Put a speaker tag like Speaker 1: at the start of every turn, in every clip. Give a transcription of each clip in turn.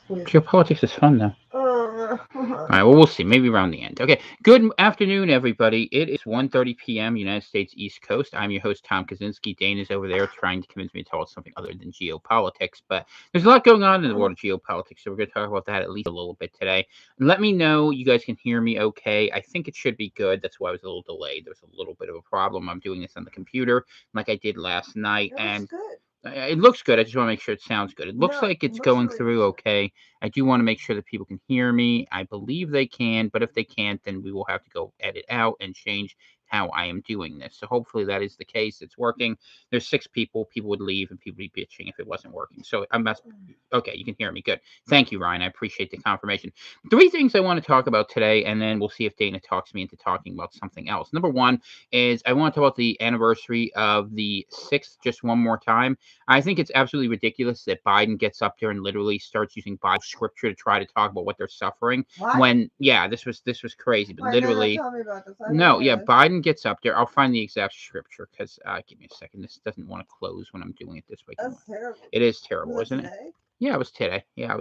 Speaker 1: Geopolitics is fun, though. All right, well, we'll see. Maybe around the end. Okay. Good afternoon, everybody. It is 1:30 p.m. United States East Coast. I'm your host, Tom Kaczynski. Dana's over there trying to convince me to talk about something other than geopolitics. But there's a lot going on in the world of geopolitics, so we're going to talk about that at least a little bit today. And let me know you guys can hear me okay. I think it should be good. That's why I was a little delayed. There was a little bit of a problem. I'm doing this on the computer like I did last night. And it looks good. I just want to make sure it sounds good. It looks like it's going through okay. I do want to make sure that people can hear me. I believe they can, but if they can't, then we will have to go edit out and change how I am doing this. So hopefully that is the case. It's working. There's 6 people. People would leave and people would be bitching if it wasn't working. So I'm not okay. You can hear me. Good. Thank you, Ryan. I appreciate the confirmation. 3 things I want to talk about today, and then we'll see if Dana talks me into talking about something else. Number one is I want to talk about the anniversary of the 6th just one more time. I think it's absolutely ridiculous that Biden gets up there and literally starts using Bible scripture to try to talk about what they're suffering. When this was crazy, but literally no, yeah, Biden gets up there. I'll find the exact scripture because give me a second. This doesn't want to close when I'm doing it this way.
Speaker 2: That's terrible.
Speaker 1: It is terrible, isn't it? Yeah, it was today. Yeah,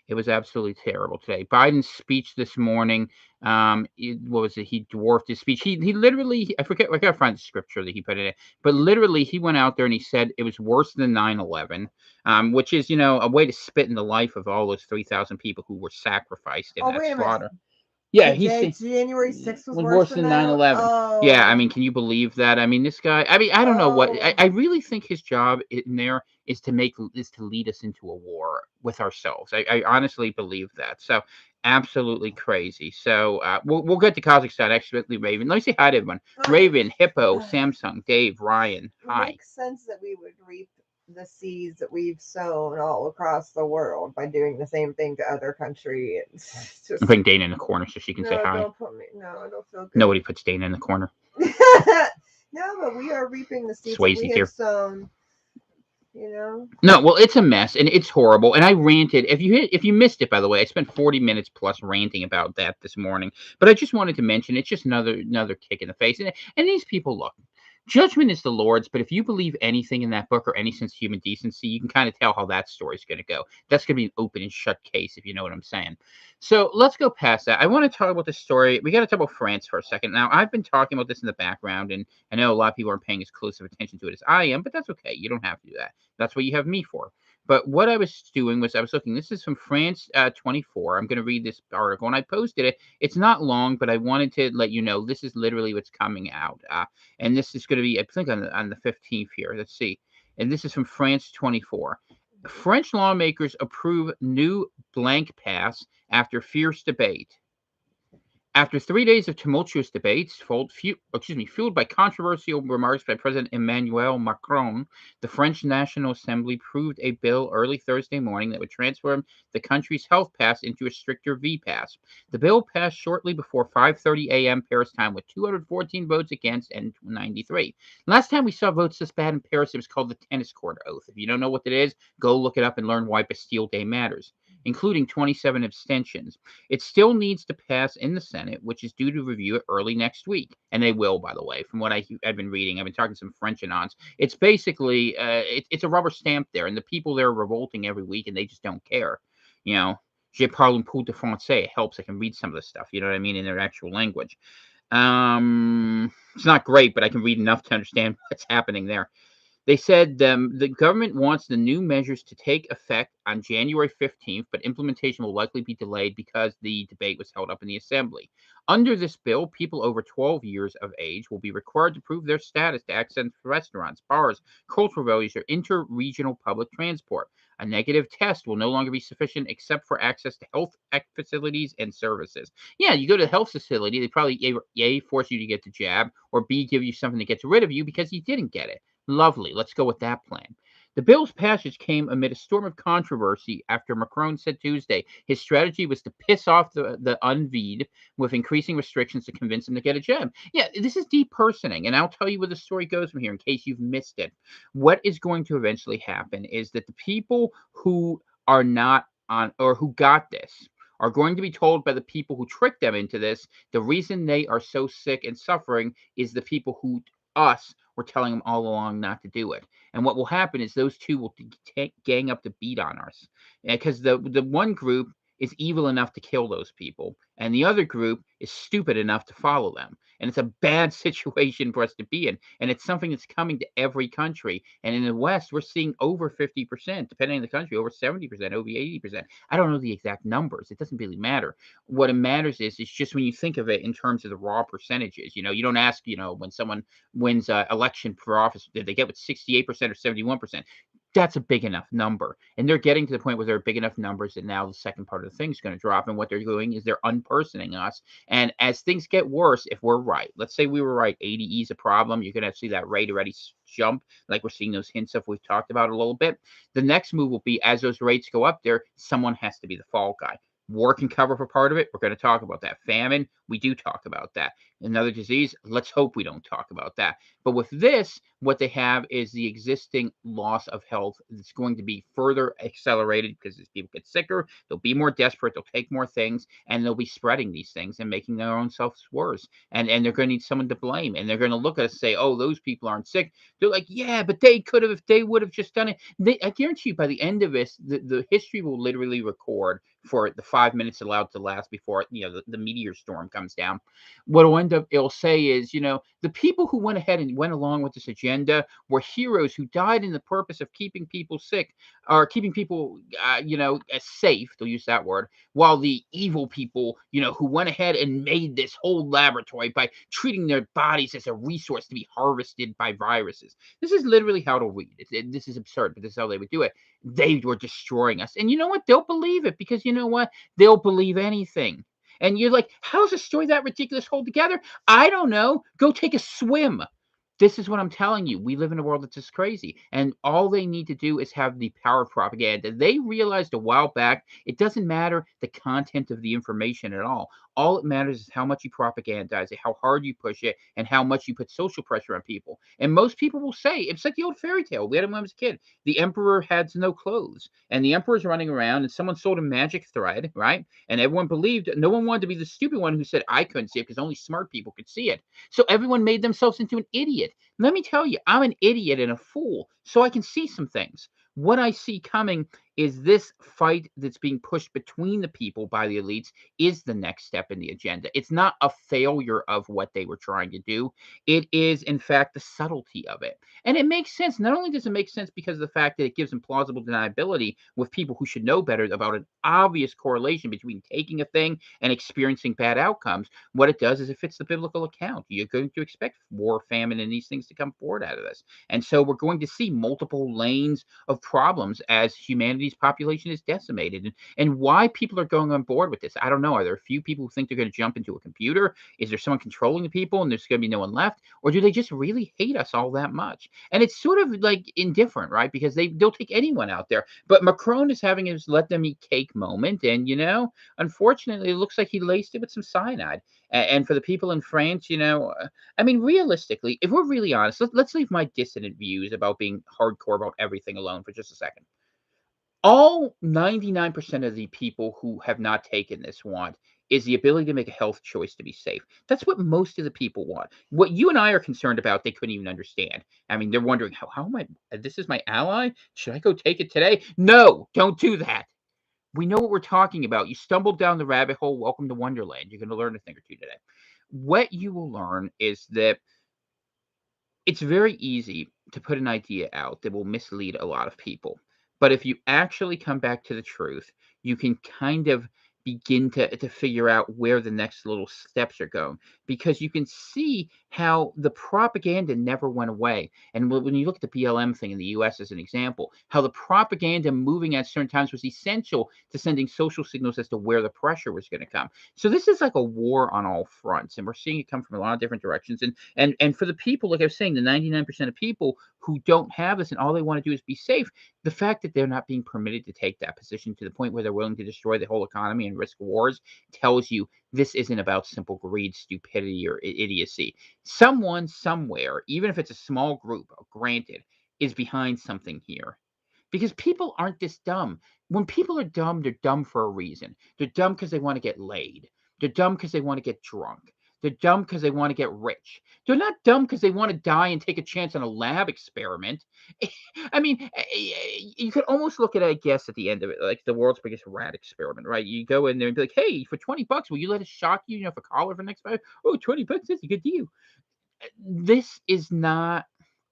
Speaker 1: it was absolutely terrible today. Biden's speech this morning, what was it? He dwarfed his speech. He literally, I forget, I gotta find the scripture that he put in it, but literally he went out there and he said it was worse than 9/11, which is, a way to spit in the life of all those 3,000 people who were sacrificed in that slaughter. Yeah,
Speaker 2: January 6th was
Speaker 1: was
Speaker 2: worse
Speaker 1: worse
Speaker 2: than
Speaker 1: than
Speaker 2: 9.
Speaker 1: 9/11. Yeah, I
Speaker 2: Oh.
Speaker 1: mean, can you believe that? I mean, this guy. I mean, I don't know what. I really think his job in there is to lead us into a war with ourselves. I honestly believe that. So absolutely crazy. So we'll get to Kazakhstan. Actually, Raven. Let me say hi to everyone. Raven, Hippo, Samsung, Dave, Ryan.
Speaker 2: It
Speaker 1: Hi.
Speaker 2: makes sense that we would reap the seeds that we've sown all across the world by doing the same thing to other countries. It's
Speaker 1: I'm
Speaker 2: just
Speaker 1: putting Dana in the corner so she can say
Speaker 2: no,
Speaker 1: hi.
Speaker 2: don't put me. No, I don't feel good.
Speaker 1: Nobody puts Dana in the corner.
Speaker 2: No, but we are reaping the seeds that we
Speaker 1: Swayze's
Speaker 2: have
Speaker 1: here.
Speaker 2: sown. You know.
Speaker 1: No, well, it's a mess and it's horrible. And I ranted. If you missed it, by the way, I spent 40 minutes plus ranting about that this morning. But I just wanted to mention it's just another kick in the face. And these people look. Judgment is the Lord's, but if you believe anything in that book or any sense of human decency, you can kind of tell how that story's going to go. That's going to be an open and shut case, if you know what I'm saying. So let's go past that. I want to talk about the story. We got to talk about France for a second. Now, I've been talking about this in the background, and I know a lot of people aren't paying as close of attention to it as I am, but that's okay. You don't have to do that. That's what you have me for. But what I was doing was I was looking. This is from France 24. I'm going to read this article, and I posted it. It's not long, but I wanted to let you know this is literally what's coming out. And this is going to be, I think, on the 15th here. Let's see. And this is from France 24. French lawmakers approve new blank pass after fierce debate. After 3 days of tumultuous debates, fueled by controversial remarks by President Emmanuel Macron, the French National Assembly approved a bill early Thursday morning that would transform the country's health pass into a stricter V-pass. The bill passed shortly before 5:30 a.m. Paris time with 214 votes against and 93. Last time we saw votes this bad in Paris, it was called the tennis court oath. If you don't know what it is, go look it up and learn why Bastille Day matters, including 27 abstentions. It still needs to pass in the Senate, which is due to review it early next week. And they will, by the way, from what I've been reading. I've been talking to some French anons. It's basically, it's a rubber stamp there, and the people there are revolting every week, and they just don't care. You know, je parle un peu de français. It helps. I can read some of the stuff, you know what I mean, in their actual language. It's not great, but I can read enough to understand what's happening there. They said the government wants the new measures to take effect on January 15th, but implementation will likely be delayed because the debate was held up in the assembly. Under this bill, people over 12 years of age will be required to prove their status to access restaurants, bars, cultural venues, or inter-regional public transport. A negative test will no longer be sufficient except for access to health facilities and services. Yeah, you go to the health facility, they probably A, force you to get the jab, or B, give you something that gets rid of you because you didn't get it. Lovely. Let's go with that plan. The bill's passage came amid a storm of controversy after Macron said Tuesday his strategy was to piss off the unveed with increasing restrictions to convince them to get a jab. Yeah, this is depersoning, and I'll tell you where the story goes from here in case you've missed it. What is going to eventually happen is that the people who are not on or who got this are going to be told by the people who tricked them into this the reason they are so sick and suffering is the people who us were telling them all along not to do it. And what will happen is those two will gang up to beat on us, because the one group is evil enough to kill those people, and the other group is stupid enough to follow them. And it's a bad situation for us to be in. And it's something that's coming to every country. And in the West, we're seeing over 50%, depending on the country, over 70%, over 80%. I don't know the exact numbers. It doesn't really matter. What it matters is it's just when you think of it in terms of the raw percentages. You don't ask, when someone wins an election for office, did they get with 68% or 71%? That's a big enough number. And they're getting to the point where they're big enough numbers that now the second part of the thing is going to drop. And what they're doing is they're unpersoning us. And as things get worse, if we're right, let's say we were right, ADE is a problem, you're going to see that rate already jump, like we're seeing those hints of we've talked about a little bit. The next move will be, as those rates go up there, someone has to be the fall guy. War can cover for part of it. We're going to talk about that. Famine, we do talk about that. Another disease, let's hope we don't talk about that. But with this, what they have is the existing loss of health that's going to be further accelerated because as people get sicker, they'll be more desperate, they'll take more things, and they'll be spreading these things and making their own selves worse. And they're going to need someone to blame. And they're going to look at us and say, oh, those people aren't sick. They're like, yeah, but they could have if they would have just done it. I guarantee you by the end of this, the history will literally record for the 5 minutes allowed to last before the meteor storm comes down. What it'll say is, the people who went ahead and went along with this agenda were heroes who died in the purpose of keeping people sick or keeping people, safe. They'll use that word. While the evil people, who went ahead and made this whole laboratory by treating their bodies as a resource to be harvested by viruses. This is literally how to read. This is absurd, but this is how they would do it. They were destroying us. And you know what? They'll believe it because you know what? They'll believe anything. And you're like, how's a story that ridiculous hold together? I don't know. Go take a swim. This is what I'm telling you. We live in a world that's just crazy. And all they need to do is have the power of propaganda. They realized a while back it doesn't matter the content of the information at all. All it matters is how much you propagandize it, how hard you push it, and how much you put social pressure on people. And most people will say it's like the old fairy tale. We had it when I was a kid. The emperor had no clothes, and the emperor's running around, and someone sold a magic thread, right? And everyone believed. No one wanted to be the stupid one who said I couldn't see it because only smart people could see it. So everyone made themselves into an idiot. Let me tell you, I'm an idiot and a fool, so I can see some things. What I see coming is this fight that's being pushed between the people by the elites is the next step in the agenda. It's not a failure of what they were trying to do. It is, in fact, the subtlety of it. And it makes sense. Not only does it make sense because of the fact that it gives them plausible deniability with people who should know better about an obvious correlation between taking a thing and experiencing bad outcomes. What it does is it fits the biblical account. You're going to expect war, famine, and these things to come forward out of this. And so we're going to see multiple lanes of problems as humanity's population is decimated. And why people are going on board with this, I don't know. Are there a few people who think they're going to jump into a computer? Is there someone controlling the people and there's going to be no one left? Or do they just really hate us all that much? And it's sort of like indifferent, right? Because they'll take anyone out there. But Macron is having his let them eat cake moment. And, unfortunately, it looks like he laced it with some cyanide. And for the people in France, I mean, realistically, if we're really honest, let's leave my dissident views about being hardcore about everything alone for just a second. All 99% of the people who have not taken this want is the ability to make a health choice to be safe. That's what most of the people want. What you and I are concerned about, they couldn't even understand. I mean, they're wondering, how am I? This is my ally? Should I go take it today? No, don't do that. We know what we're talking about. You stumbled down the rabbit hole. Welcome to Wonderland. You're going to learn a thing or two today. What you will learn is that it's very easy to put an idea out that will mislead a lot of people. But if you actually come back to the truth, you can kind of begin to figure out where the next little steps are going because you can see how the propaganda never went away. And when you look at the BLM thing in the US as an example, how the propaganda moving at certain times was essential to sending social signals as to where the pressure was going to come. So this is like a war on all fronts, and we're seeing it come from a lot of different directions. And for the people, like I was saying, the 99% of people who don't have this and all they want to do is be safe, the fact that they're not being permitted to take that position to the point where they're willing to destroy the whole economy and risk wars tells you this isn't about simple greed, stupidity, or idiocy. Someone somewhere, even if it's a small group, granted, is behind something here. Because people aren't this dumb. When people are dumb, they're dumb for a reason. They're dumb because they want to get laid. They're dumb because they want to get drunk. They're dumb because they want to get rich. They're not dumb because they want to die and take a chance on a lab experiment. I mean, you could almost look at it, I guess, at the end of it, like the world's biggest rat experiment, right? You go in there and be like, hey, for $20, will you let us shock you, for collar for the next 5? Oh, $20, that's a good deal. This is not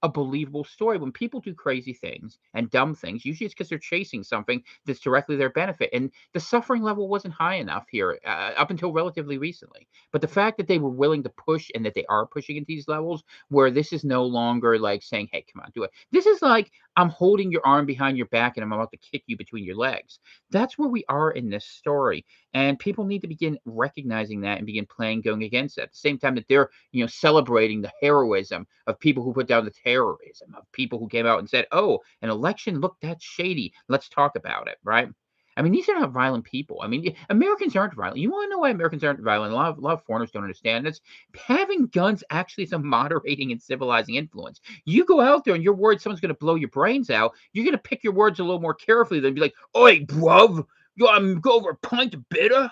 Speaker 1: a believable story. When people do crazy things and dumb things, usually it's because they're chasing something that's directly their benefit. And the suffering level wasn't high enough here up until relatively recently. But the fact that they were willing to push and that they are pushing into these levels where this is no longer like saying, hey, come on, do it. This is like, I'm holding your arm behind your back and I'm about to kick you between your legs. That's where we are in this story. And people need to begin recognizing that and begin going against it. At the same time that they're, celebrating the heroism of people who put down the terrorism, of people who came out and said, oh, an election looked that shady. Let's talk about it, right? I mean, these are not violent people. I mean, Americans aren't violent. You want to know why Americans aren't violent? A lot of foreigners don't understand this. Having guns actually is a moderating and civilizing influence. You go out there and you're worried someone's going to blow your brains out. You're going to pick your words a little more carefully than be like, oi, bruv, you go over a pint of bitter.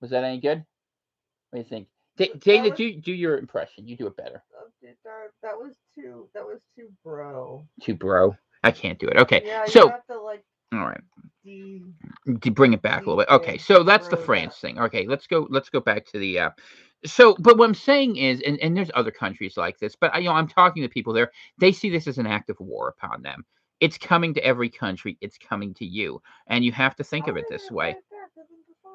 Speaker 1: Was that any good? What do you think? Dana, do your impression. You do it better.
Speaker 2: That was too. That was too bro.
Speaker 1: Too bro. I can't do it. Okay,
Speaker 2: Yeah,
Speaker 1: so
Speaker 2: you have to like.
Speaker 1: All right.
Speaker 2: De-
Speaker 1: bring it back a little bit. Okay, so that's the France thing. Okay, let's go back to the so but what I'm saying is, and there's other countries like this, but I'm talking to people there, they see this as an act of war upon them. It's coming to every country, it's coming to you. And you have to think of it this way.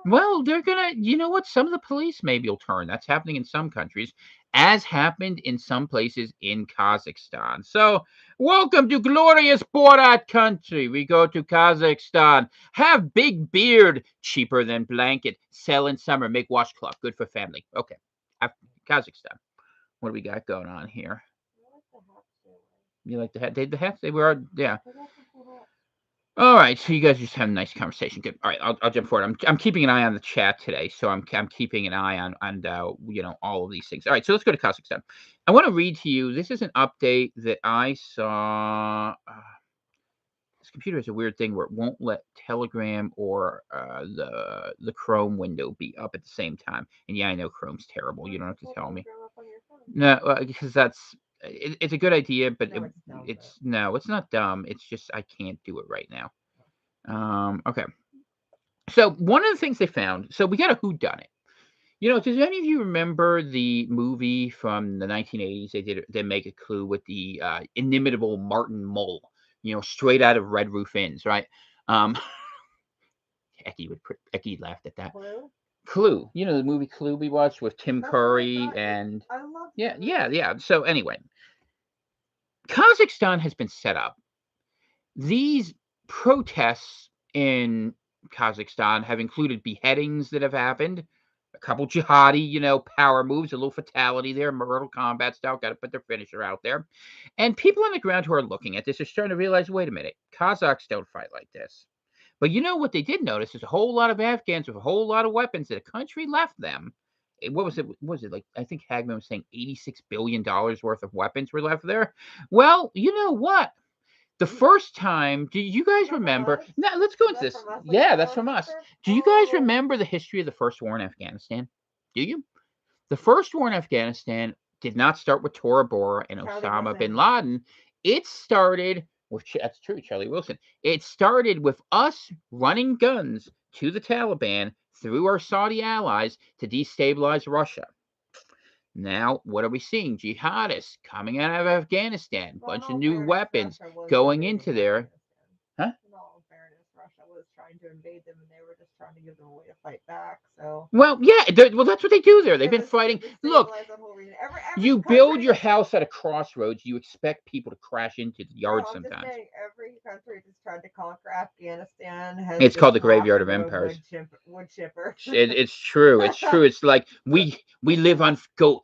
Speaker 1: Well, they're gonna, you know what? Some of the police maybe will turn. That's happening in some countries, as happened in some places in Kazakhstan. So, welcome to glorious Borat country. We go to Kazakhstan. Have big beard, cheaper than blanket. Sell in summer, make washcloth, good for family. Okay, Kazakhstan. What do we got going on here? You like the hat? The hats? They were, yeah. All right, so you guys just have a nice conversation. Good. All right, I'll jump forward. I'm keeping an eye on the chat today, so I'm keeping an eye on all of these things. All right, so let's go to Kazakhstan. I want to read to you. This is an update that I saw. This computer has a weird thing where it won't let Telegram or the Chrome window be up at the same time. And yeah, I know Chrome's terrible. You don't have to tell me. No, because it's a good idea, but it's not dumb. It's just I can't do it right now. Okay. So one of the things they found, so we got a whodunit. Does any of you remember the movie from the 1980s? They make a clue with the inimitable Martin Mull, straight out of Red Roof Inns, right? Eki laughed at that. Clue, the movie Clue we watched with Tim Curry and
Speaker 2: I love.
Speaker 1: yeah. So anyway, Kazakhstan has been set up. These protests in Kazakhstan have included beheadings that have happened, a couple jihadi, power moves, a little fatality there, Mortal Kombat style, got to put their finisher out there. And people on the ground who are looking at this are starting to realize, wait a minute, Kazakhs don't fight like this. But what they did notice is a whole lot of Afghans with a whole lot of weapons that the country left them. What was it? Was it like, I think Hagman was saying $86 billion worth of weapons were left there? Well, you know what? The first time, do you guys remember? Now, let's go into this. Yeah, that's from us. Do you guys remember the history of the first war in Afghanistan? Do you? The first war in Afghanistan did not start with Tora Bora and Osama bin Laden. It started with, that's true, Charlie Wilson. It started with us running guns to the Taliban through our Saudi allies to destabilize Russia. Now, what are we seeing? Jihadists coming out of Afghanistan, bunch of new weapons going into there. Huh?
Speaker 2: In all fairness, Russia was trying to invade them, and they were just trying to give them a way to fight back. So.
Speaker 1: Well, yeah, that's what they do there. They've been fighting. Look, you build your house at a crossroads. You expect people to crash into the yard sometimes.
Speaker 2: Just saying, every country that's tried to conquer Afghanistan has.
Speaker 1: It's called the Graveyard of Empires.
Speaker 2: Wood chipper.
Speaker 1: It's true. It's true. It's like we live on goat.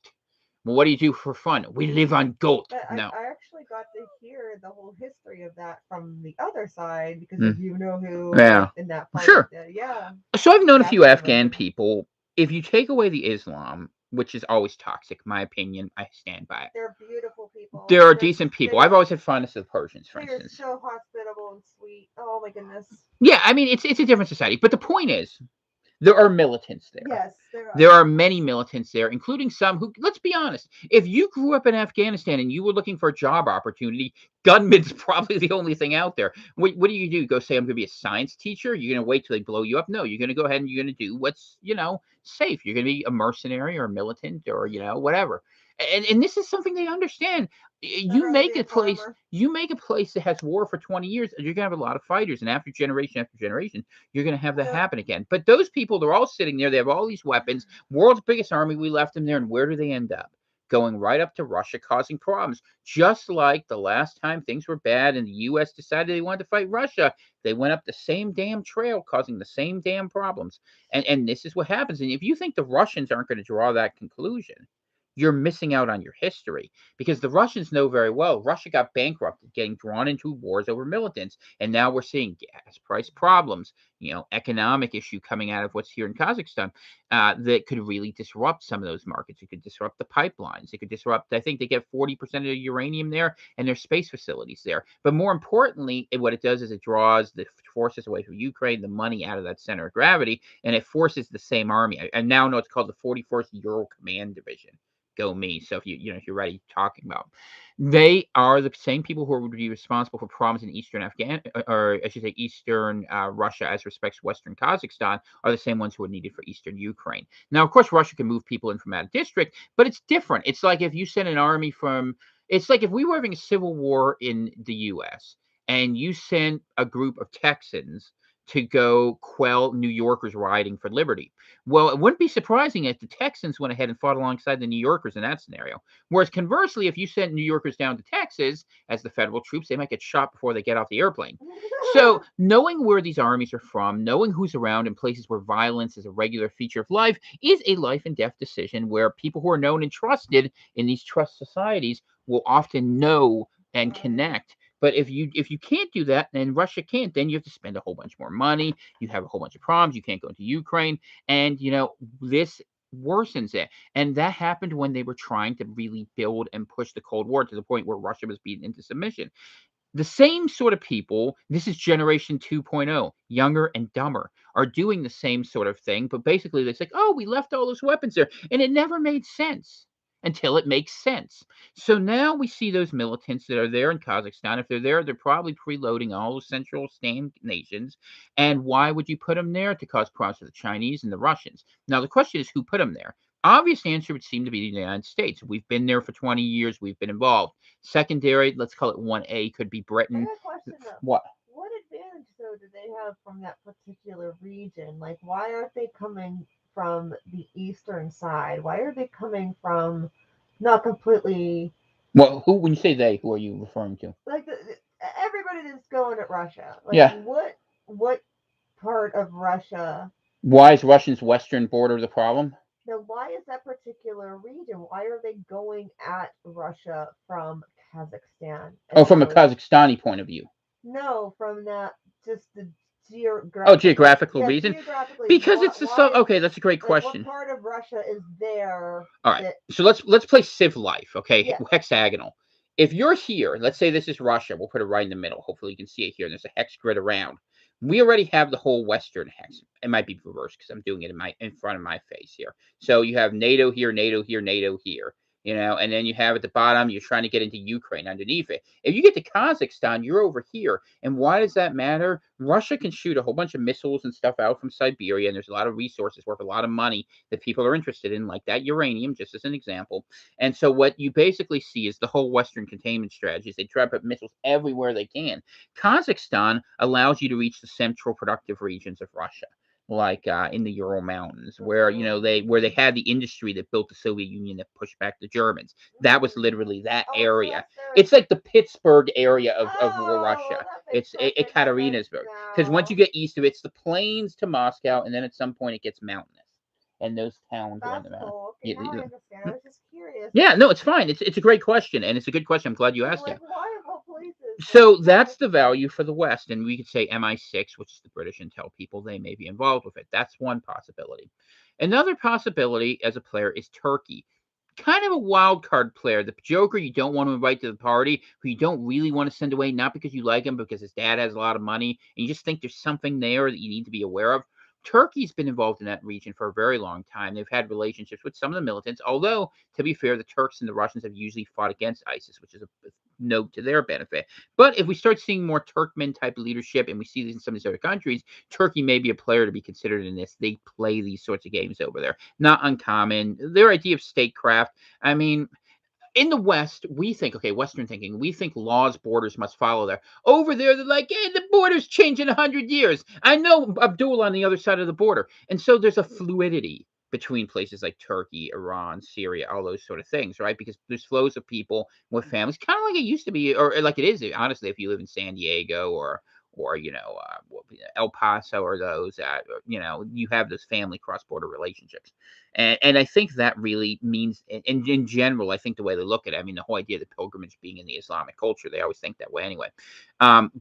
Speaker 1: Well, what do you do for fun? We live on goat.
Speaker 2: But
Speaker 1: no.
Speaker 2: I actually got to hear the whole history of that from the other side because if you know who in that fight.
Speaker 1: Sure.
Speaker 2: Yeah.
Speaker 1: So I've known a few Afghan people. If you take away the Islam, which is always toxic, my opinion, I stand by it.
Speaker 2: They're beautiful people.
Speaker 1: They're decent people. I've always had fondness for the Persians, for instance.
Speaker 2: They're so hospitable and sweet. Oh my goodness.
Speaker 1: Yeah, I mean, it's a different society. But the point is, There are militants there.
Speaker 2: Yes, there
Speaker 1: There
Speaker 2: are.
Speaker 1: are many militants there, including some who, let's be honest, if you grew up in Afghanistan and you were looking for a job opportunity, gunman's probably the only thing out there. What do? Go say, I'm going to be a science teacher? You're going to wait till they blow you up? No, you're going to go ahead and you're going to do what's, safe. You're going to be a mercenary or a militant or, whatever. And this is something they understand.
Speaker 2: I'd
Speaker 1: You
Speaker 2: rather be
Speaker 1: make
Speaker 2: a
Speaker 1: a place,
Speaker 2: farmer.
Speaker 1: that has war for 20 years, you're going to have a lot of fighters. And after generation, you're going to have that
Speaker 2: Yep.
Speaker 1: happen again. But those people, they're all sitting there. They have all these weapons. World's biggest army. We left them there. And where do they end up? Going right up to Russia, causing problems. Just like the last time things were bad and the U.S. decided they wanted to fight Russia, they went up the same damn trail, causing the same damn problems. And this is what happens. And if you think the Russians aren't going to draw that conclusion, you're missing out on your history, because the Russians know very well Russia got bankrupted, getting drawn into wars over militants, and now we're seeing gas price problems, economic issue coming out of what's here in Kazakhstan, that could really disrupt some of those markets. It could disrupt the pipelines. It could disrupt. I think they get 40% of the uranium there and their space facilities there. But more importantly, what it does is it draws the forces away from Ukraine, the money out of that center of gravity, and it forces the same army. I now know it's called the 41st Ural Command Division. Go me. So if you're ready talking about, they are the same people who would be responsible for problems in eastern or I should say eastern Russia as respects western Kazakhstan, are the same ones who are needed for eastern Ukraine. Now, of course, Russia can move people in from out of district, but it's different. It's like if you send an army from. It's like if we were having a civil war in the U.S. and you sent a group of Texans to go quell New Yorkers rioting for liberty. Well, it wouldn't be surprising if the Texans went ahead and fought alongside the New Yorkers in that scenario. Whereas conversely, if you sent New Yorkers down to Texas as the federal troops, they might get shot before they get off the airplane. So, knowing where these armies are from, knowing who's around in places where violence is a regular feature of life, is a life and death decision where people who are known and trusted in these trust societies will often know and connect. But if you can't do that, and Russia can't, then you have to spend a whole bunch more money. You have a whole bunch of problems. You can't go into Ukraine, and this worsens it. And that happened when they were trying to really build and push the Cold War to the point where Russia was beaten into submission. The same sort of people, this is generation 2.0, younger and dumber, are doing the same sort of thing. But basically, they say, oh, we left all those weapons there. And it never made sense until it makes sense. So now we see those militants that are there in Kazakhstan. If they're there, they're probably preloading all those central stand nations. And why would you put them there? To cause problems for the Chinese and the Russians. Now, the question is, who put them there? Obvious answer would seem to be the United States. We've been there for 20 years. We've been involved. Secondary, let's call it 1A, could be
Speaker 2: I
Speaker 1: Britain.
Speaker 2: got a question though.
Speaker 1: What?
Speaker 2: What advantage though do they have from that particular region? Like, why aren't they coming from the eastern side? Why are they coming from not completely
Speaker 1: Well, who? When you say they, who are you referring to?
Speaker 2: like everybody that's going at Russia? Like,
Speaker 1: Yeah.
Speaker 2: what part of Russia?
Speaker 1: Why is Russia's western border the problem?
Speaker 2: Now, why is that particular region? Why are they going at Russia from Kazakhstan
Speaker 1: Oh,
Speaker 2: and
Speaker 1: from a
Speaker 2: not?
Speaker 1: Kazakhstani point of view.
Speaker 2: No, from that just the
Speaker 1: Oh,
Speaker 2: geographical.
Speaker 1: geographical
Speaker 2: Yeah,
Speaker 1: reason.
Speaker 2: geographically.
Speaker 1: Because
Speaker 2: Why?
Speaker 1: it's the
Speaker 2: Why
Speaker 1: so.
Speaker 2: is
Speaker 1: Okay, that's a great
Speaker 2: like what
Speaker 1: question.
Speaker 2: part of Russia is there
Speaker 1: All right,
Speaker 2: that?
Speaker 1: so let's play civ life. Okay,
Speaker 2: Yeah.
Speaker 1: hexagonal. If you're here, let's say this is Russia. We'll put it right in the middle. Hopefully, you can see it here. There's a hex grid around. We already have the whole western hex. It might be reversed because I'm doing it in front of my face here. So you have NATO here, NATO here, NATO here. And then you have at the bottom, you're trying to get into Ukraine underneath it. If you get to Kazakhstan, you're over here. And why does that matter? Russia can shoot a whole bunch of missiles and stuff out from Siberia, and there's a lot of resources worth a lot of money that people are interested in, like that uranium, just as an example. And so what you basically see is the whole Western containment strategy is they try to put missiles everywhere they can. Kazakhstan allows you to reach the central productive regions of Russia, like in the Ural Mountains, where they had the industry that built the Soviet Union that pushed back the Germans. That was literally that
Speaker 2: Oh, so
Speaker 1: area.
Speaker 2: that's their.
Speaker 1: It's like the Pittsburgh area of
Speaker 2: Oh,
Speaker 1: Russia.
Speaker 2: that makes
Speaker 1: It's
Speaker 2: perfect sense
Speaker 1: Ekaterinburg. Because once you
Speaker 2: now.
Speaker 1: get east of it, it's the plains to Moscow, and then at some point it gets mountainous. And those towns are in
Speaker 2: That's
Speaker 1: the mountain.
Speaker 2: cool. Okay, now I understand. I was just curious.
Speaker 1: Yeah, no, it's fine. It's a great question, and it's a good question. I'm glad you
Speaker 2: I'm
Speaker 1: asked it.
Speaker 2: like, why of all places?
Speaker 1: So
Speaker 2: Like,
Speaker 1: that's the value for the West, and we could say MI6, which is the British intel people, they may be involved with it. That's one possibility. Another possibility as a player is Turkey. Kind of a wild card player, the joker you don't want to invite to the party, who you don't really want to send away, not because you like him, because his dad has a lot of money, and you just think there's something there that you need to be aware of. Turkey's been involved in that region for a very long time. They've had relationships with some of the militants, although, to be fair, the Turks and the Russians have usually fought against ISIS, which is a note to their benefit. But if we start seeing more Turkmen type leadership, and we see this in some of these other countries, Turkey may be a player to be considered in this. They play these sorts of games over there. Not uncommon. Their idea of statecraft, I mean, in the West, we think, okay, Western thinking, we think laws, borders must follow there. Over there, they're like, hey, the border's changed in 100 years. I know Abdul on the other side of the border. And so there's a fluidity between places like Turkey, Iran, Syria, all those sort of things, right? Because there's flows of people with families, kind of like it used to be, or like it is, honestly, if you live in San Diego or El Paso or those, you have those family cross-border relationships. And I think that really means, in general, I think the way they look at it, I mean, the whole idea of the pilgrimage being in the Islamic culture, they always think that way anyway.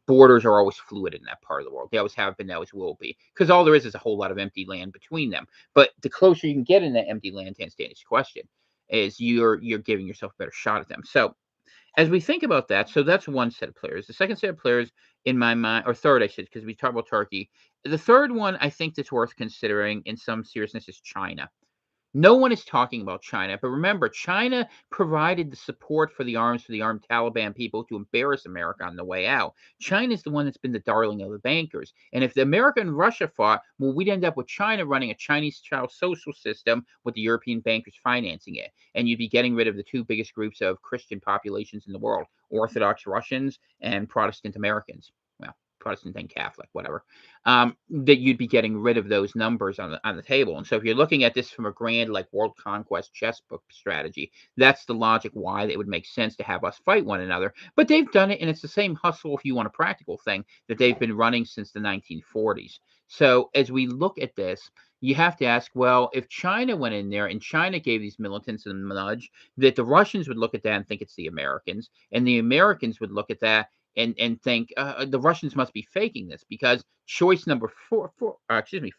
Speaker 1: Borders are always fluid in that part of the world. They always have been, they always will be, because all there is a whole lot of empty land between them. But the closer you can get in that empty land, to answer Danny's question, is you're giving yourself a better shot at them. So as we think about that, so that's one set of players. The second set of players in my mind, or third, I should, because we talked about Turkey. The third one I think that's worth considering in some seriousness is China. No one is talking about China, but remember, China provided the support for the armed Taliban people to embarrass America on the way out. China is the one that's been the darling of the bankers. And if the America and Russia fought, well, we'd end up with China running a Chinese-style social system with the European bankers financing it. And you'd be getting rid of the two biggest groups of Christian populations in the world, Orthodox Russians and Protestant Americans. Well, Protestant and Catholic, whatever, that you'd be getting rid of those numbers on the table. And so if you're looking at this from a grand like world conquest chess book strategy, that's the logic why it would make sense to have us fight one another. But they've done it, and it's the same hustle, if you want a practical thing, that they've been running since the 1940s. So as we look at this, you have to ask, well, if China went in there and China gave these militants a nudge, that the Russians would look at that and think it's the Americans, and the Americans would look at that and think the Russians must be faking this, because choice number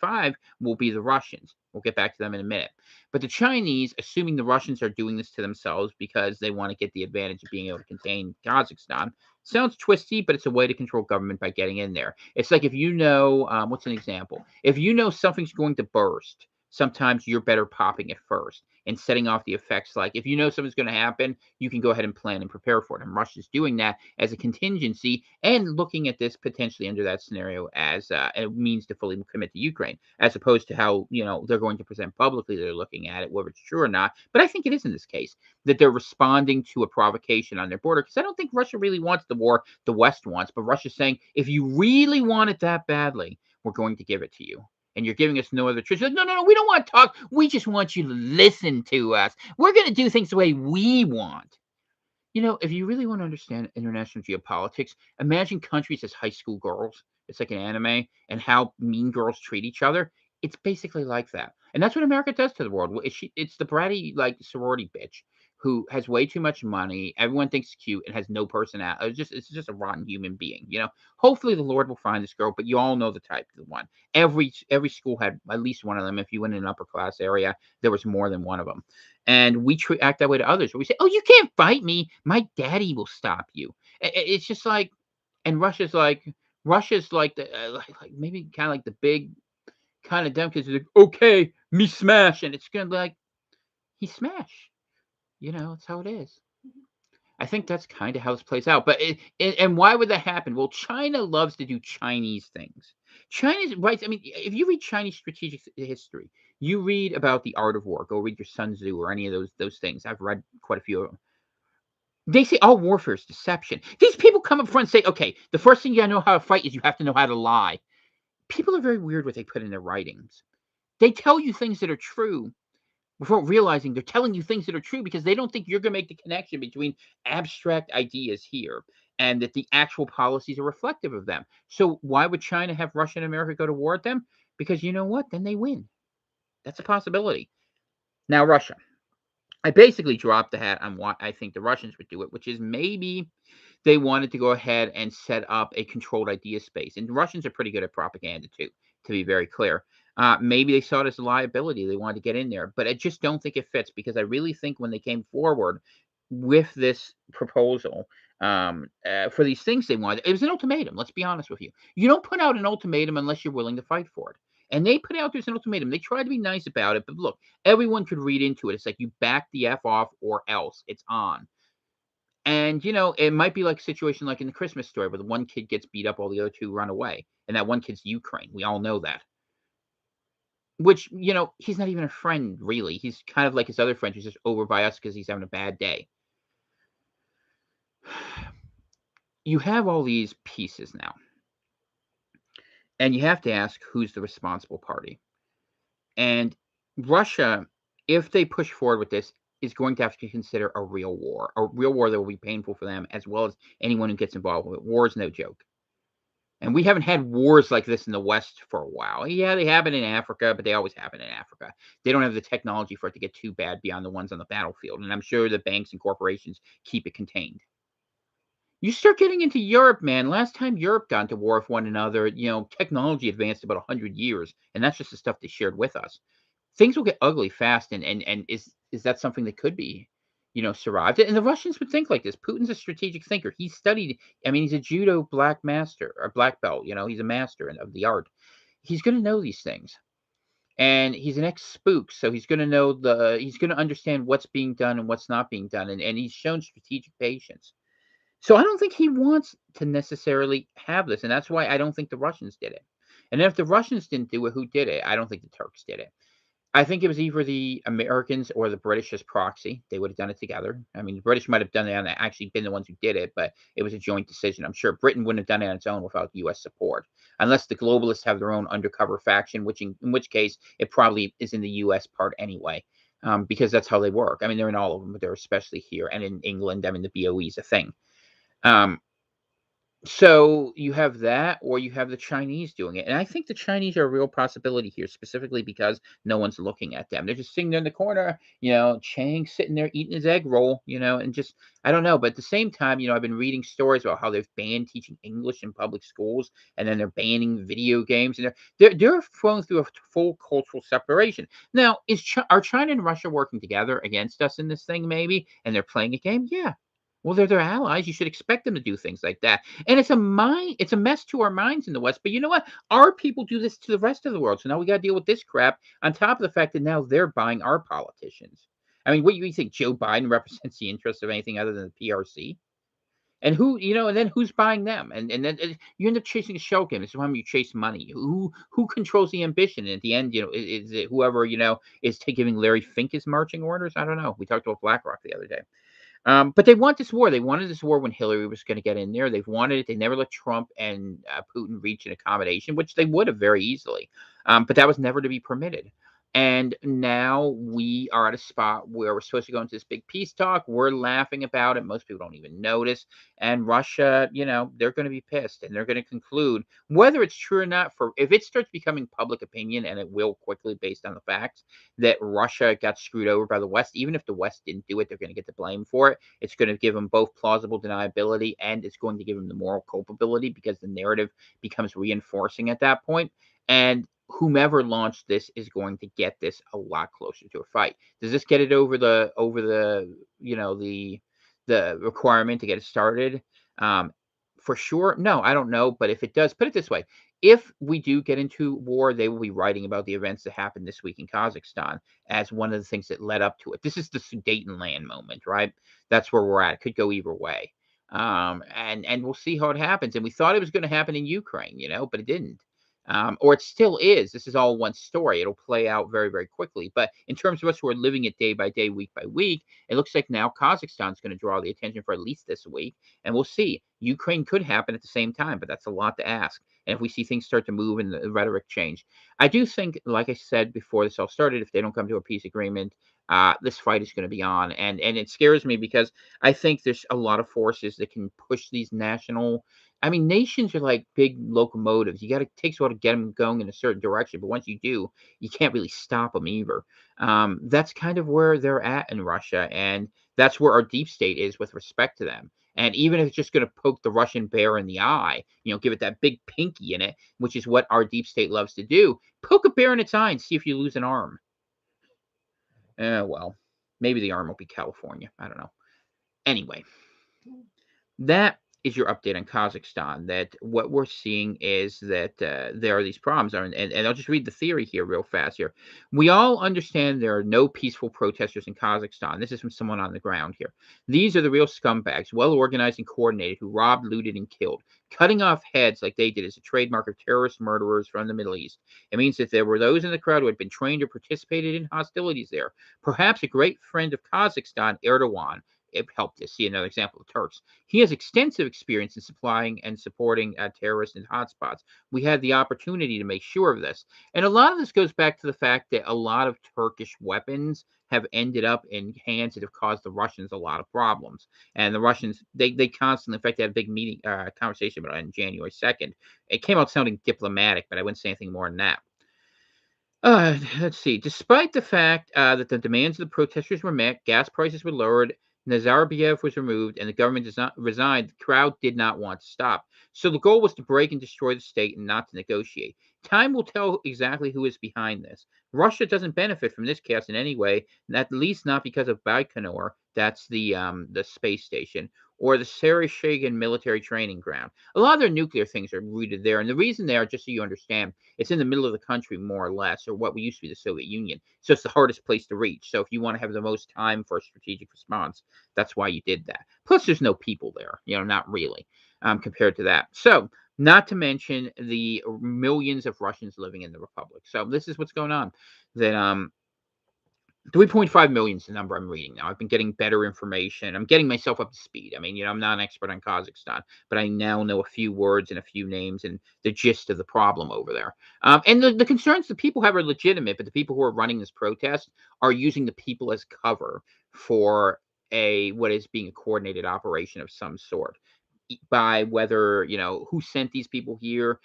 Speaker 1: five will be the Russians. We'll get back to them in a minute. But the Chinese, assuming the Russians are doing this to themselves because they want to get the advantage of being able to contain Kazakhstan, sounds twisty, but it's a way to control government by getting in there. It's like if you know, what's an example? If you know something's going to burst, sometimes you're better popping it first and setting off the effects. Like if you know something's going to happen, you can go ahead and plan and prepare for it. And Russia's doing that as a contingency and looking at this potentially under that scenario as a means to fully commit to Ukraine, as opposed to how they're going to present publicly they're looking at it, whether it's true or not. But I think it is in this case that they're responding to a provocation on their border, because I don't think Russia really wants the war the West wants, but Russia's saying, if you really want it that badly, we're going to give it to you. And you're giving us no other choice. Like, no, no, no, we don't want to talk. We just want you to listen to us. We're going to do things the way we want. If you really want to understand international geopolitics, imagine countries as high school girls. It's like an anime, and how mean girls treat each other. It's basically like that. And that's what America does to the world. It's the bratty, like, sorority bitch who has way too much money. Everyone thinks it's cute and has no personality. It's just a rotten human being. Hopefully the Lord will find this girl, but you all know the type, the one. Every school had at least one of them. If you went in an upper class area, there was more than one of them. And we act that way to others. Where we say, "Oh, you can't fight me. My daddy will stop you." It's just like, and Russia's like the like maybe kind of like the big kind of dumb kids. Like, okay, me smash, and it's gonna be like, he smash. It's how it is. I think that's kind of how this plays out. But and why would that happen? Well, China loves to do Chinese things. China's right. I mean, if you read Chinese strategic history, you read about the art of war. Go read your Sun Tzu or any of those things. I've read quite a few of them. They say all warfare is deception. These people come up front and say, okay, the first thing you gotta know how to fight is you have to know how to lie. People are very weird what they put in their writings. They tell you things that are true before realizing they're telling you things that are true, because they don't think you're going to make the connection between abstract ideas here and that the actual policies are reflective of them. So why would China have Russia and America go to war with them? Because you know what? Then they win. That's a possibility. Now, Russia. I basically dropped the hat on why I think the Russians would do it, which is maybe they wanted to go ahead and set up a controlled idea space. And the Russians are pretty good at propaganda too, to be very clear. Maybe they saw it as a liability. They wanted to get in there, but I just don't think it fits, because I really think when they came forward with this proposal for these things they wanted, it was an ultimatum. Let's be honest with you. You don't put out an ultimatum unless you're willing to fight for it. And they put out there's an ultimatum. They tried to be nice about it, but look, everyone could read into it. It's like you back the F off or else it's on. And it might be like a situation like in the Christmas story where the one kid gets beat up, all the other two run away, and that one kid's Ukraine. We all know that. Which he's not even a friend really. He's kind of like his other friend who's just over by us because he's having a bad day. You have all these pieces now, and you have to ask who's the responsible party. And Russia, if they push forward with this, is going to have to consider a real war that will be painful for them as well as anyone who gets involved with it. War is no joke. And we haven't had wars like this in the West for a while. Yeah, they happen in Africa, but they always happen in Africa. They don't have the technology for it to get too bad beyond the ones on the battlefield. And I'm sure the banks and corporations keep it contained. You start getting into Europe, man. Last time Europe got into war with one another, technology advanced about 100 years, and that's just the stuff they shared with us. Things will get ugly fast, and is that something that could be, survived? And the Russians would think like this. Putin's a strategic thinker. He studied. I mean, he's a judo black master or black belt. He's a master of the art. He's going to know these things, and he's an ex-spook, so he's going to know he's going to understand what's being done and what's not being done, and he's shown strategic patience. So I don't think he wants to necessarily have this, and that's why I don't think the Russians did it. And if the Russians didn't do it, who did it? I don't think the Turks did it. I think it was either the Americans or the British as proxy. They would have done it together. I mean, the British might have done it and actually been the ones who did it, but it was a joint decision. I'm sure Britain wouldn't have done it on its own without U.S. support, unless the globalists have their own undercover faction, in which case it probably is in the U.S. part anyway, because that's how they work. I mean, they're in all of them, but they're especially here and in England. I mean, the BOE is a thing. Um, so you have that, or you have the Chinese doing it. And I think the Chinese are a real possibility here, specifically because no one's looking at them. They're just sitting there in the corner, Chang sitting there eating his egg roll, and just, I don't know. But at the same time, I've been reading stories about how they've banned teaching English in public schools, and then they're banning video games, and they're flowing through a full cultural separation. Now, are China and Russia working together against us in this thing, maybe? And they're playing a game? Yeah. Well, they're their allies. You should expect them to do things like that. And it's a mess to our minds in the West. But you know what? Our people do this to the rest of the world. So now we got to deal with this crap on top of the fact that now they're buying our politicians. I mean, what do you think Joe Biden represents the interests of anything other than the PRC? And and then who's buying them? And then you end up chasing a shell game. This is why you chase money. Who controls the ambition? And at the end, is it whoever, is giving Larry Fink his marching orders? I don't know. We talked about BlackRock the other day. But they want this war. They wanted this war when Hillary was going to get in there. They've wanted it. They never let Trump and Putin reach an accommodation, which they would have very easily. But that was never to be permitted. And now we are at a spot where we're supposed to go into this big peace talk. We're laughing about it. Most people don't even notice. And Russia, they're going to be pissed, and they're going to conclude whether it's true or not. If it starts becoming public opinion, and it will quickly based on the facts that Russia got screwed over by the West, even if the West didn't do it, they're going to get the blame for it. It's going to give them both plausible deniability, and it's going to give them the moral culpability because the narrative becomes reinforcing at that point. And whomever launched this is going to get this a lot closer to a fight. Does this get it over the the requirement to get it started? For sure. No, I don't know. But if it does, put it this way. If we do get into war, they will be writing about the events that happened this week in Kazakhstan as one of the things that led up to it. This is the Sudetenland moment, right? That's where we're at. It could go either way. And we'll see how it happens. And we thought it was going to happen in Ukraine, but it didn't. Or it still is. This is all one story. It'll play out very, very quickly. But in terms of us who are living it day by day, week by week, it looks like now Kazakhstan's going to draw the attention for at least this week. And we'll see. Ukraine could happen at the same time, but that's a lot to ask. And if we see things start to move and the rhetoric change, I do think, like I said before this all started, if they don't come to a peace agreement, this fight is going to be on. And it scares me because I think there's a lot of forces that can push these nations are like big locomotives. It takes a while to get them going in a certain direction, but once you do, you can't really stop them either. That's kind of where they're at in Russia, and that's where our deep state is with respect to them. And even if it's just going to poke the Russian bear in the eye, give it that big pinky in it, which is what our deep state loves to do, poke a bear in its eye and see if you lose an arm. Well, maybe the arm will be California. I don't know. Anyway, that is your update on Kazakhstan. That what we're seeing is that there are these problems, and I'll just read the theory here real fast. Here, we all understand there are no peaceful protesters in Kazakhstan. This is from someone on the ground here. These are the real scumbags, well organized and coordinated, who robbed, looted, and killed. Cutting off heads like they did is a trademark of terrorist murderers from the Middle East. It means that there were those in the crowd who had been trained or participated in hostilities there. Perhaps a great friend of Kazakhstan, Erdogan, it helped us see another example of Turks. He has extensive experience in supplying and supporting terrorists in hotspots. We had the opportunity to make sure of this. And a lot of this goes back to the fact that a lot of Turkish weapons have ended up in hands that have caused the Russians a lot of problems. And the Russians, they constantly, in fact, they had a big meeting, conversation about it on January 2nd. It came out sounding diplomatic, but I wouldn't say anything more than that. Let's see. Despite the fact that the demands of the protesters were met, gas prices were lowered, Nazarbayev was removed, and the government does not resigned, the crowd did not want to stop. So the goal was to break and destroy the state and not to negotiate. Time will tell exactly who is behind this. Russia doesn't benefit from this chaos in any way, at least not because of Baikonur, that's the space station, or the Sereshchegan military training ground. A lot of their nuclear things are rooted there, and the reason they are, just so you understand, it's in the middle of the country, more or less, or what we used to be the Soviet Union. So it's the hardest place to reach. So if you want to have the most time for a strategic response, that's why you did that. Plus, there's no people there, not really, compared to that. So, not to mention the millions of Russians living in the Republic. So this is what's going on. That 3.5 million is the number I'm reading now. I've been getting better information. I'm getting myself up to speed. I mean, I'm not an expert on Kazakhstan, but I now know a few words and a few names and the gist of the problem over there. And the concerns the people have are legitimate, but the people who are running this protest are using the people as cover for what is being a coordinated operation of some sort. By whether who sent these people here,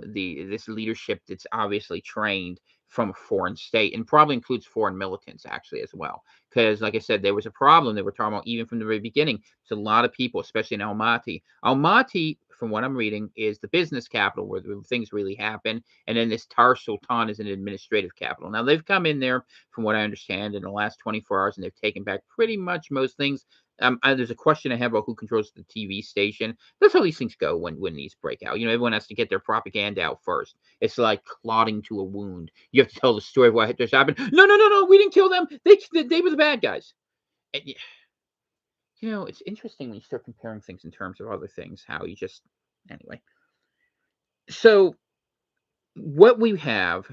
Speaker 1: this leadership that's obviously trained from a foreign state, and probably includes foreign militants actually as well. Because, like I said, there was a problem they were talking about even from the very beginning. It's a lot of people, especially in Almaty. Almaty, from what I'm reading, is the business capital where things really happen, and then this Tar Sultan is an administrative capital. Now they've come in there, from what I understand, in the last 24 hours, and they've taken back pretty much most things. There's a question I have about who controls the TV station. That's how these things go when these break out. Everyone has to get their propaganda out first. It's like clotting to a wound. You have to tell the story of what just happened. No, no, no, no. We didn't kill them. They were the bad guys. And, it's interesting when you start comparing things in terms of other things. How you just anyway. So what we have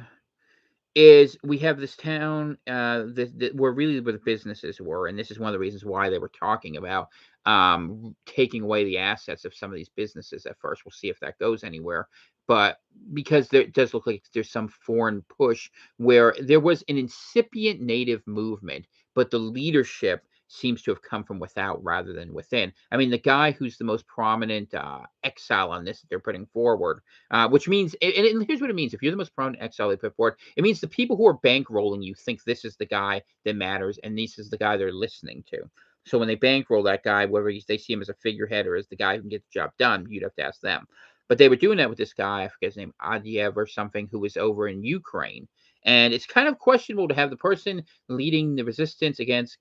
Speaker 1: is we have this town where really where the businesses were, and this is one of the reasons why they were talking about taking away the assets of some of these businesses at first. We'll see if that goes anywhere, but because it does look like there's some foreign push where there was an incipient native movement, but the leadership seems to have come from without rather than within. I mean, the guy who's the most prominent exile on this that they're putting forward, which means, and here's what it means: if you're the most prominent exile they put forward, it means the people who are bankrolling you think this is the guy that matters, and this is the guy they're listening to. So when they bankroll that guy, whether they see him as a figurehead or as the guy who can get the job done, you'd have to ask them. But they were doing that with this guy, I forget his name, Adiev or something, who was over in Ukraine. And it's kind of questionable to have the person leading the resistance against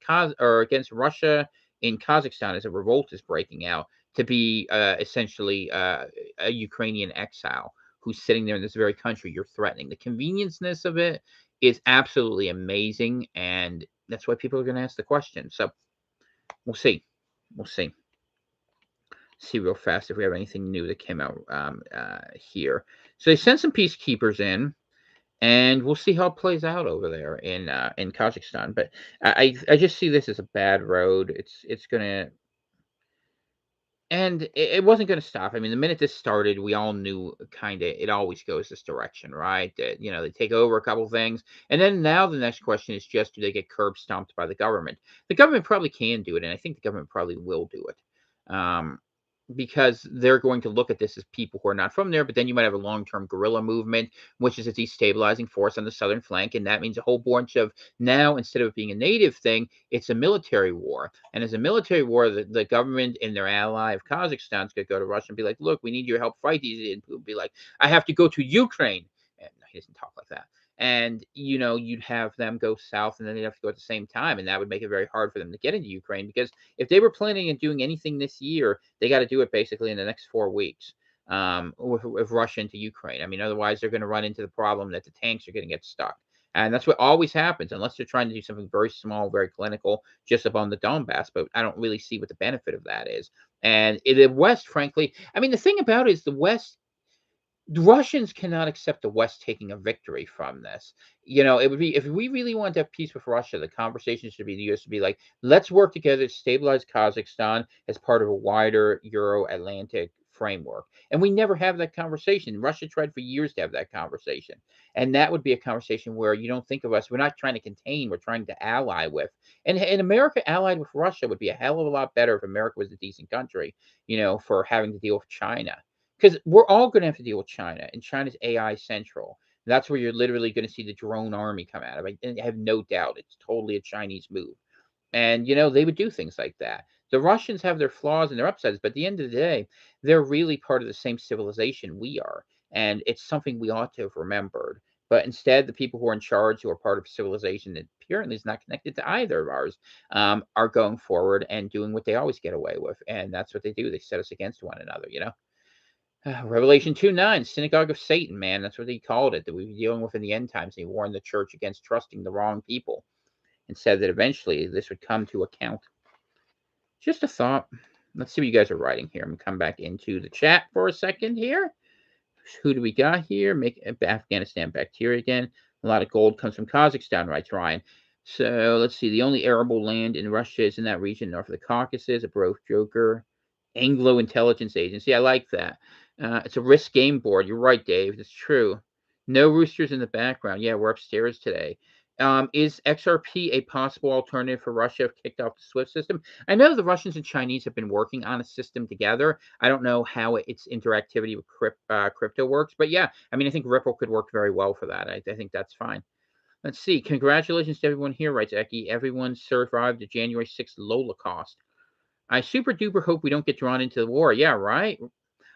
Speaker 1: Russia in Kazakhstan as a revolt is breaking out to be essentially a Ukrainian exile who's sitting there in this very country you're threatening. The convenienceness of it is absolutely amazing, and that's why people are going to ask the question. So we'll see. We'll see. See real fast if we have anything new that came out here. So they sent some peacekeepers in, and we'll see how it plays out over there in Kazakhstan. But I just see this as a bad road. It's gonna And it wasn't going to stop. I mean, the minute this started, we all knew kind of it always goes this direction, right? That, they take over a couple things. And then now the next question is just, do they get curb stomped by the government? The government probably can do it. And I think the government probably will do it. Because they're going to look at this as people who are not from there, but then you might have a long-term guerrilla movement, which is a destabilizing force on the southern flank, and that means a whole bunch of now, instead of being a native thing, it's a military war. And as a military war, the government and their ally of Kazakhstan is going to go to Russia and be like, look, we need your help fight these. And people be like, I have to go to Ukraine. And he doesn't talk like that. And you'd have them go south, and then they'd have to go at the same time, and that would make it very hard for them to get into Ukraine, because if they were planning on doing anything this year, they got to do it basically in the next 4 weeks, with Russia into Ukraine. I mean, otherwise they're going to run into the problem that the tanks are going to get stuck. And that's what always happens, unless they're trying to do something very small, very clinical, just up on the Donbass. But I don't really see what the benefit of that is. And in the West, frankly, I mean, the thing about it is the Russians cannot accept the West taking a victory from this. It would be, if we really want to have peace with Russia, the conversation should be, the US should be like, let's work together to stabilize Kazakhstan as part of a wider Euro-Atlantic framework. And we never have that conversation. Russia tried for years to have that conversation. And that would be a conversation where you don't think of us, we're not trying to contain, we're trying to ally with. And America allied with Russia would be a hell of a lot better if America was a decent country, for having to deal with China, because we're all going to have to deal with China, and China's AI central. That's where you're literally going to see the drone army come out of. I have no doubt it's totally a Chinese move. And they would do things like that. The Russians have their flaws and their upsides, but at the end of the day, they're really part of the same civilization we are, and it's something we ought to have remembered. But instead, the people who are in charge, who are part of civilization that apparently is not connected to either of ours, are going forward and doing what they always get away with, and that's what they do. They set us against one another. Revelation 2:9, synagogue of Satan, man. That's what he called it, that we were dealing with in the end times. He warned the church against trusting the wrong people, and said that eventually this would come to account. Just a thought. Let's see what you guys are writing here. I'm going to come back into the chat for a second here. Who do we got here? Make Afghanistan bacteria again. A lot of gold comes from Kazakhstan, writes Ryan. So let's see. The only arable land in Russia is in that region north of the Caucasus. A broke joker. Anglo Intelligence Agency. I like that. It's a risk game board. You're right, Dave. It's true. No roosters in the background. Yeah, we're upstairs today. Is XRP a possible alternative for Russia if kicked off the SWIFT system? I know the Russians and Chinese have been working on a system together. I don't know how its interactivity with crypto works, but yeah, I mean, I think Ripple could work very well for that. I think that's fine. Let's see. Congratulations to everyone here, writes Eki. Everyone survived the January 6th Holocaust. I super duper hope we don't get drawn into the war. Yeah, right?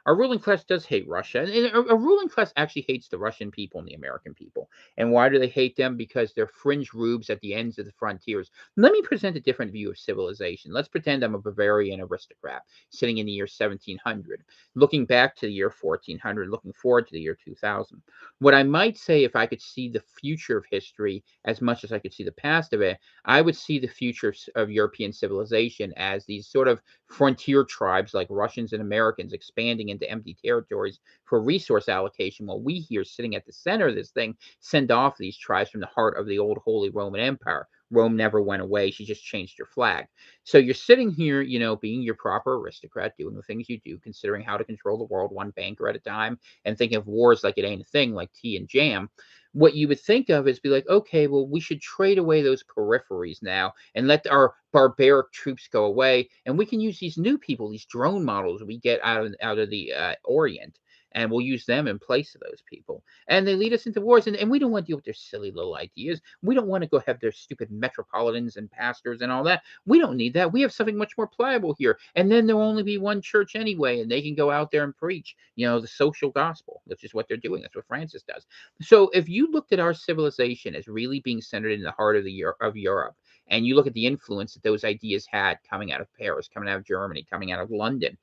Speaker 1: Our ruling class does hate Russia, and a ruling class actually hates the Russian people and the American people. And why do they hate them? Because they're fringe rubes at the ends of the frontiers. Let me present a different view of civilization. Let's pretend I'm a Bavarian aristocrat sitting in the year 1700, looking back to the year 1400, looking forward to the year 2000. What I might say, if I could see the future of history as much as I could see the past of it, I would see the future of European civilization as these sort of frontier tribes like Russians and Americans expanding into empty territories for resource allocation, while we here, sitting at the center of this thing, send off these tribes from the heart of the old Holy Roman Empire. Rome never went away. She just changed her flag. So you're sitting here, being your proper aristocrat, doing the things you do, considering how to control the world one banker at a time, and thinking of wars like it ain't a thing, like tea and jam. What you would think of is be like, okay, well, we should trade away those peripheries now and let our barbaric troops go away, and we can use these new people, these drone models we get out of the Orient, and we'll use them in place of those people. And they lead us into wars, and we don't want to deal with their silly little ideas. We don't want to go have their stupid metropolitans and pastors and all that. We don't need that. We have something much more pliable here. And then there'll only be one church anyway, and they can go out there and preach, the social gospel, which is what they're doing. That's what Francis does. So if you looked at our civilization as really being centered in the heart of Europe, and you look at the influence that those ideas had coming out of Paris, coming out of Germany, coming out of London,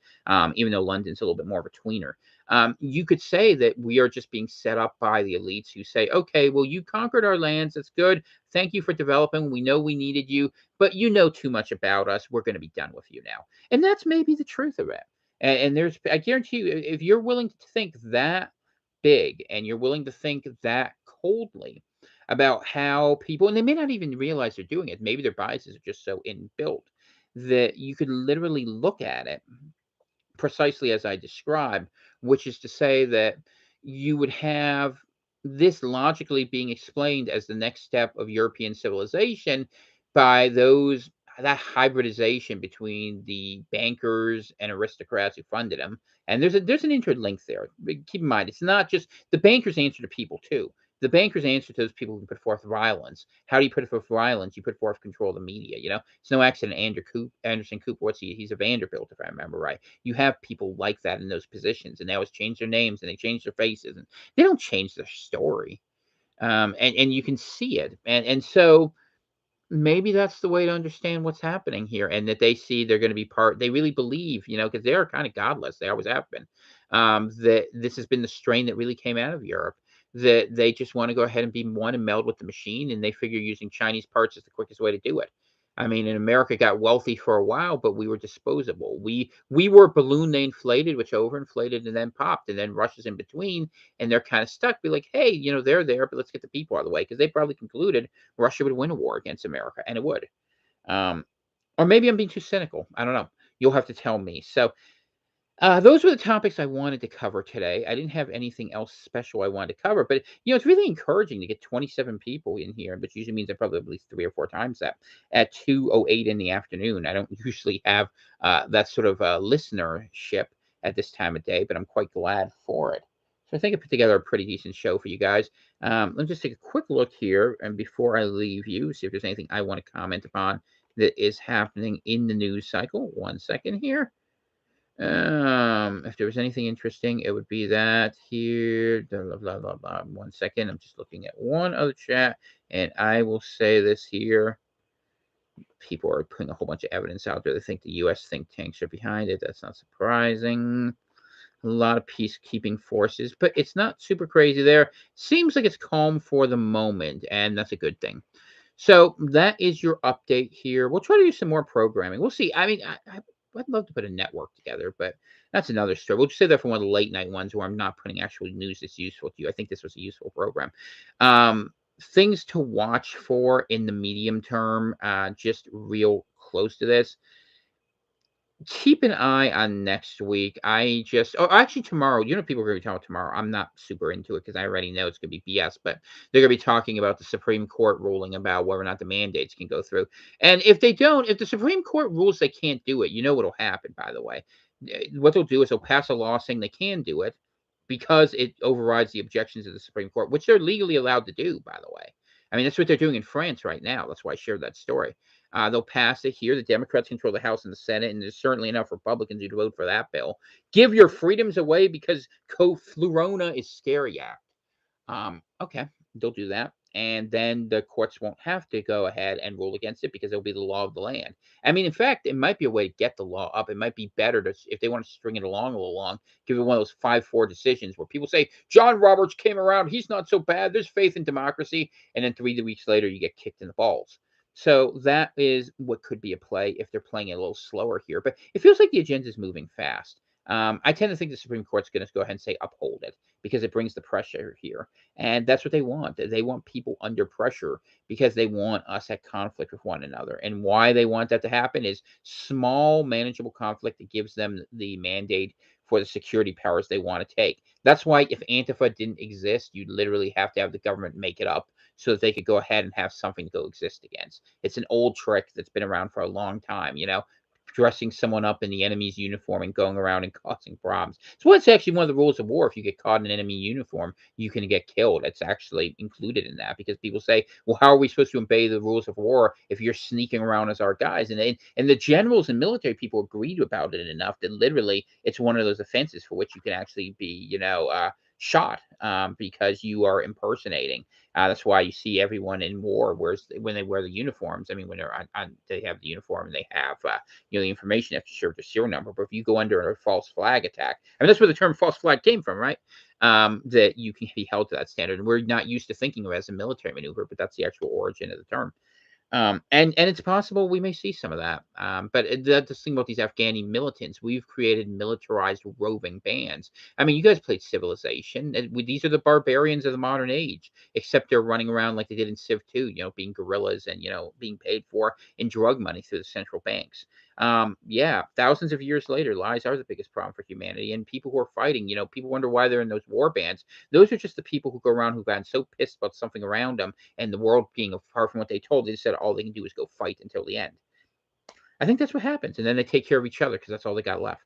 Speaker 1: even though London's a little bit more of a tweener, you could say that we are just being set up by the elites who say, okay, well, you conquered our lands. That's good. Thank you for developing. We know we needed you, but you know too much about us. We're going to be done with you now. And that's maybe the truth of it. And I guarantee you, if you're willing to think that big and you're willing to think that coldly about how people, and they may not even realize they're doing it, maybe their biases are just so inbuilt, that you could literally look at it precisely as I described, which is to say that you would have this logically being explained as the next step of European civilization by that hybridization between the bankers and aristocrats who funded them. And there's an interlink there. Keep in mind, it's not just the bankers answer to people too. The bankers answer to those people who put forth violence. How do you put forth violence? You put forth control of the media. It's no accident. Anderson Cooper, what's he? He's a Vanderbilt, if I remember right. You have people like that in those positions, and they always change their names and they change their faces, and they don't change their story. and you can see it, and so maybe that's the way to understand what's happening here, and that they see they're going to be part. They really believe, because they are kind of godless. They always have been. That this has been the strain that really came out of Europe. That they just want to go ahead and be one and meld with the machine, and they figure using Chinese parts is the quickest way to do it. I mean, in America got wealthy for a while, but we were disposable. We were a balloon they inflated, which overinflated and then popped, and then Russia's in between, and they're kind of stuck. Be like, hey, they're there, but let's get the people out of the way, because they probably concluded Russia would win a war against America, and it would. Um, or maybe I'm being too cynical. I don't know. You'll have to tell me. So those were the topics I wanted to cover today. I didn't have anything else special I wanted to cover, but it's really encouraging to get 27 people in here, which usually means I probably have at least 3 or 4 times that at 2:08 in the afternoon. I don't usually have that sort of listenership at this time of day, but I'm quite glad for it. So I think I put together a pretty decent show for you guys. Let me just take a quick look here, and before I leave you, see if there's anything I want to comment upon that is happening in the news cycle. 1 second here. If there was anything interesting, it would be that here. Blah, blah, blah, blah. 1 second. I'm just looking at one other chat, and I will say this here. People are putting a whole bunch of evidence out there. They think the U.S. think tanks are behind it. That's not surprising. A lot of peacekeeping forces, but it's not super crazy there. Seems like it's calm for the moment, and that's a good thing. So that is your update here. We'll try to do some more programming. We'll see. I mean, I'd love to put a network together, but that's another story. We'll just say that for one of the late night ones where I'm not putting actual news that's useful to you. I think this was a useful program. Things to watch for in the medium term, just real close to this. Keep an eye on next week. Actually tomorrow, people are going to be talking about tomorrow. I'm not super into it because I already know it's going to be BS, but they're going to be talking about the Supreme Court ruling about whether or not the mandates can go through. And if the Supreme Court rules they can't do it, you know what'll happen, by the way. What they'll do is they'll pass a law saying they can do it because it overrides the objections of the Supreme Court, which they're legally allowed to do, by the way. I mean, that's what they're doing in France right now. That's why I shared that story. They'll pass it here. The Democrats control the House and the Senate, and there's certainly enough Republicans who'd vote for that bill. Give your freedoms away because Flurona is scary act. Okay, they'll do that. And then the courts won't have to go ahead and rule against it because it'll be the law of the land. I mean, in fact, it might be a way to get the law up. It might be better to, if they want to string it along a little long, give it one of those 5-4 decisions where people say, John Roberts came around. He's not so bad. There's faith in democracy. And then 3 weeks later, you get kicked in the balls. So that is what could be a play if they're playing it a little slower here. But it feels like the agenda is moving fast. I tend to think the Supreme Court's going to go ahead and say uphold it because it brings the pressure here. And that's what they want. They want people under pressure because they want us at conflict with one another. And why they want that to happen is small, manageable conflict that gives them the mandate for the security powers they want to take. That's why if Antifa didn't exist, you'd literally have to have the government make it up so that they could go ahead and have something to go exist against. It's an old trick that's been around for a long time, dressing someone up in the enemy's uniform and going around and causing problems. So it's actually one of the rules of war. If you get caught in an enemy uniform, you can get killed. It's actually included in that because people say, well, how are we supposed to obey the rules of war if you're sneaking around as our guys? And the generals and military people agreed about it enough that literally it's one of those offenses for which you can actually be, shot because you are impersonating. That's why you see everyone in war when they wear the uniforms. I mean, when they have the uniform and they have the information after serve the serial number. But if you go under a false flag attack, I mean, that's where the term false flag came from, right? That you can be held to that standard. And we're not used to thinking of it as a military maneuver, but that's the actual origin of the term. And it's possible we may see some of that. But the thing about these Afghani militants, we've created militarized roving bands. I mean, you guys played Civilization. These are the barbarians of the modern age, except they're running around like they did in Civ 2, being guerrillas and, being paid for in drug money through the central banks. Yeah, thousands of years later, lies are the biggest problem for humanity. And people who are fighting, people wonder why they're in those war bands. Those are just the people who go around who've gotten so pissed about something around them and the world being apart from what they told. They said all they can do is go fight until the end. I think that's what happens. And then they take care of each other because that's all they got left.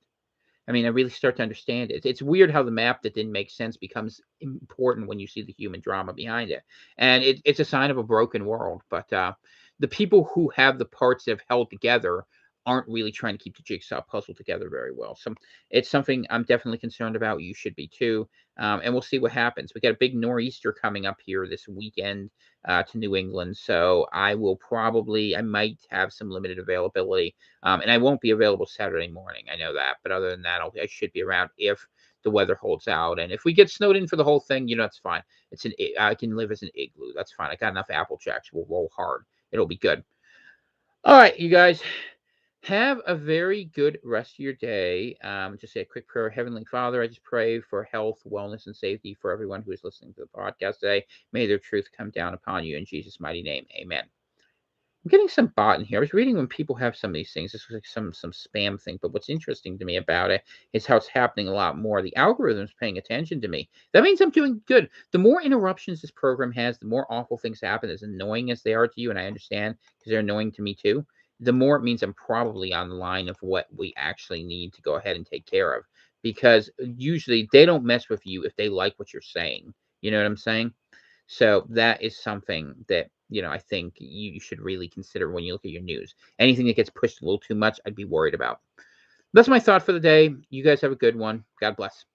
Speaker 1: I mean, I really start to understand it. It's weird how the map that didn't make sense becomes important when you see the human drama behind it. And it's a sign of a broken world. But the people who have the parts that have held together aren't really trying to keep the jigsaw puzzle together very well. So it's something I'm definitely concerned about. You should be too. And we'll see what happens. We got a big nor'easter coming up here this weekend to New England. So I might have some limited availability. And I won't be available Saturday morning. I know that. But other than that, I should be around if the weather holds out. And if we get snowed in for the whole thing, it's fine. I can live as an igloo. That's fine. I got enough Apple Jacks. We'll roll hard. It'll be good. All right, you guys. Have a very good rest of your day. Just say a quick prayer. Heavenly Father, I just pray for health, wellness, and safety for everyone who is listening to the podcast today. May their truth come down upon you in Jesus' mighty name. Amen. I'm getting some bot in here. I was reading when people have some of these things. This was like some spam thing. But what's interesting to me about it is how it's happening a lot more. The algorithm's paying attention to me. That means I'm doing good. The more interruptions this program has, the more awful things happen. As annoying as they are to you, and I understand because they're annoying to me too, the more it means I'm probably on the line of what we actually need to go ahead and take care of. Because usually they don't mess with you if they like what you're saying. You know what I'm saying? So that is something that, I think you should really consider when you look at your news. Anything that gets pushed a little too much, I'd be worried about. That's my thought for the day. You guys have a good one. God bless.